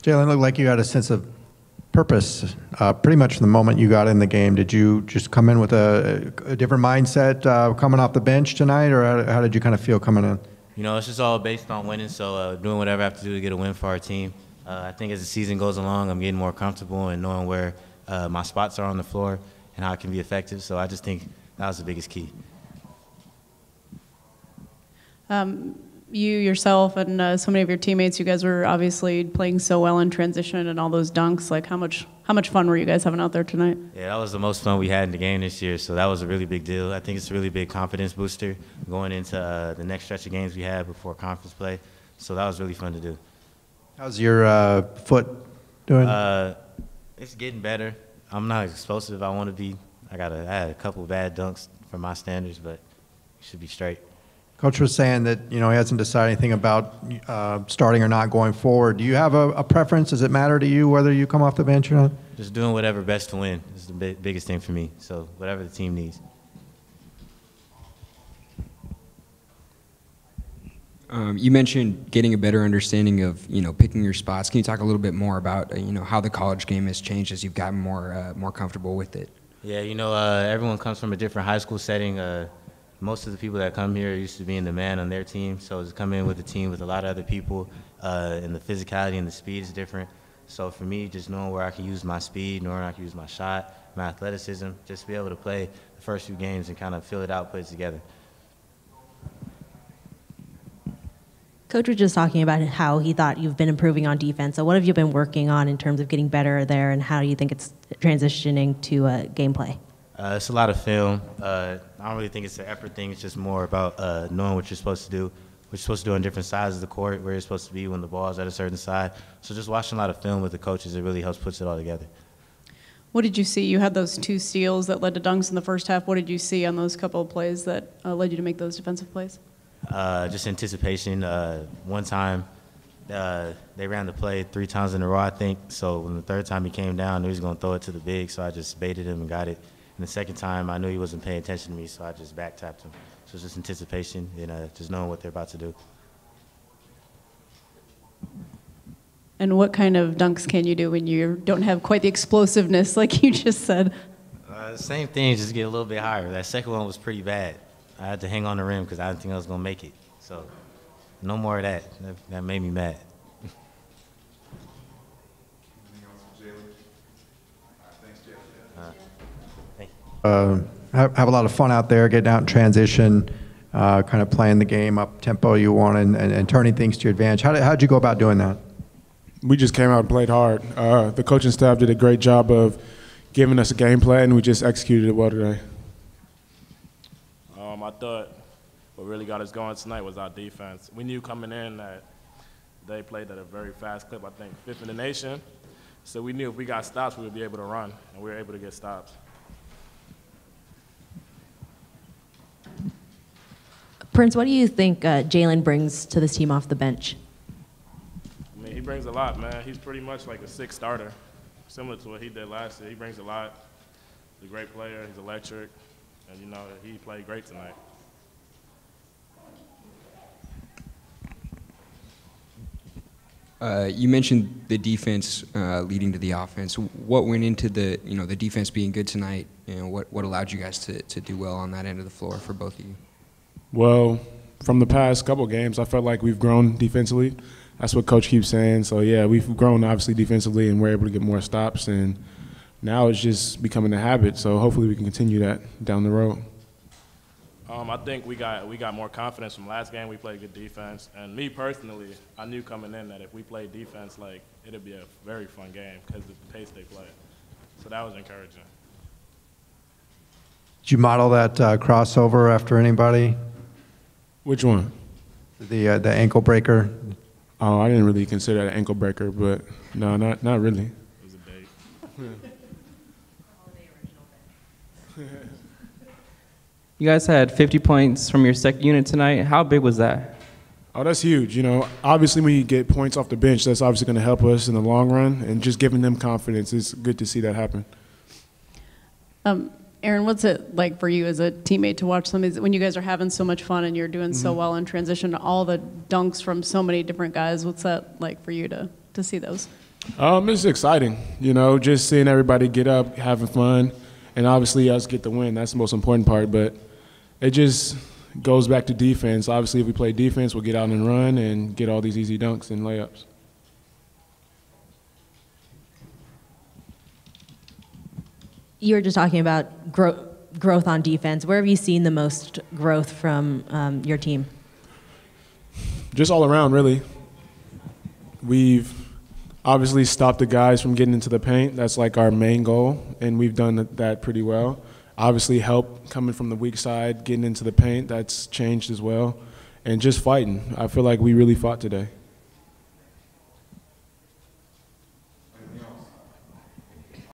Jaylen, looked like you had a sense of purpose pretty much from the moment you got in the game. Did you just come in with a different mindset coming off the bench tonight, or how did you kind of feel coming in? You know, it's just all based on winning, so doing whatever I have to do to get a win for our team. I think as the season goes along, I'm getting more comfortable and knowing where my spots are on the floor and how I can be effective. So I just think that was the biggest key. You yourself and so many of your teammates, you guys were obviously playing so well in transition and all those dunks. Like, how much fun were you guys having out there tonight? Yeah, that was the most fun we had in the game this year, so that was a really big deal. I think it's a really big confidence booster going into the next stretch of games we have before conference play. So that was really fun to do. How's your foot doing? It's getting better. I'm not as explosive as I want to be. I had a couple bad dunks for my standards, but it should be straight. Coach was saying that, you know, he hasn't decided anything about starting or not going forward. Do you have a preference? Does it matter to you whether you come off the bench or not? Just doing whatever best to win is the biggest thing for me. So whatever the team needs. You mentioned getting a better understanding of, you know, picking your spots. Can you talk a little bit more about, you know, how the college game has changed as you've gotten more comfortable with it? Yeah, you know, everyone comes from a different high school setting. Most of the people that come here used to being the man on their team, so to come in with a team with a lot of other people, and the physicality and the speed is different. So for me, just knowing where I can use my speed, knowing where I can use my shot, my athleticism, just be able to play the first few games and kind of fill it out, put it together. Coach was just talking about how he thought you've been improving on defense. So what have you been working on in terms of getting better there, and how do you think it's transitioning to gameplay? It's a lot of film. I don't really think it's an effort thing. It's just more about knowing what you're supposed to do. What you're supposed to do on different sides of the court, where you're supposed to be when the ball's at a certain side. So just watching a lot of film with the coaches, it really helps put it all together. What did you see? You had those 2 steals that led to dunks in the first half. What did you see on those couple of plays that led you to make those defensive plays? Just anticipation. One time, they ran the play 3 times in a row, I think. So when the third time he came down, I knew he was going to throw it to the big, so I just baited him and got it. And the second time, I knew he wasn't paying attention to me, so I just back-tapped him. So it's just anticipation and just knowing what they're about to do. And what kind of dunks can you do when you don't have quite the explosiveness like you just said? Same thing, just get a little bit higher. That second one was pretty bad. I had to hang on the rim because I didn't think I was going to make it. So no more of that. That made me mad. Have a lot of fun out there, getting out in transition, kind of playing the game up tempo you want and turning things to your advantage. How'd you go about doing that? We just came out and played hard. The coaching staff did a great job of giving us a game plan, and we just executed it well today. I thought what really got us going tonight was our defense. We knew coming in that they played at a very fast clip, I think 5th in the nation. So we knew if we got stops, we would be able to run, and we were able to get stops. Prince, what do you think Jaylen brings to this team off the bench? I mean, he brings a lot, man. He's pretty much like a 6th starter, similar to what he did last year. He brings a lot. He's a great player. He's electric. And, you know, he played great tonight. You mentioned the defense leading to the offense. What went into the, you know, the defense being good tonight? You know, what allowed you guys to do well on that end of the floor for both of you? Well, from the past couple of games, I felt like we've grown defensively. That's what Coach keeps saying. So, yeah, we've grown, obviously, defensively, and we're able to get more stops. And now it's just becoming a habit. So hopefully we can continue that down the road. I think we got more confidence from last game. We played good defense. And me personally, I knew coming in that if we played defense, like, it'd be a very fun game because of the pace they play. So that was encouraging. Did you model that crossover after anybody? Which one? The ankle breaker. Oh, I didn't really consider that an ankle breaker, but no, not really. It was a date. You guys had 50 points from your second unit tonight. How big was that? Oh, that's huge. You know, obviously when you get points off the bench, that's obviously going to help us in the long run, and just giving them confidence, it's good to see that happen. Aaron, what's it like for you as a teammate to watch some of these, when you guys are having so much fun and you're doing so well in transition, all the dunks from so many different guys, what's that like for you to see those? It's exciting, just seeing everybody get up, having fun, and obviously us get the win. That's the most important part, but it just goes back to defense. Obviously, if we play defense, we'll get out and run and get all these easy dunks and layups. You were just talking about growth on defense. Where have you seen the most growth from your team? Just all around, really. We've obviously stopped the guys from getting into the paint. That's like our main goal, and we've done that pretty well. Obviously, help coming from the weak side, getting into the paint, that's changed as well. And just fighting. I feel like we really fought today.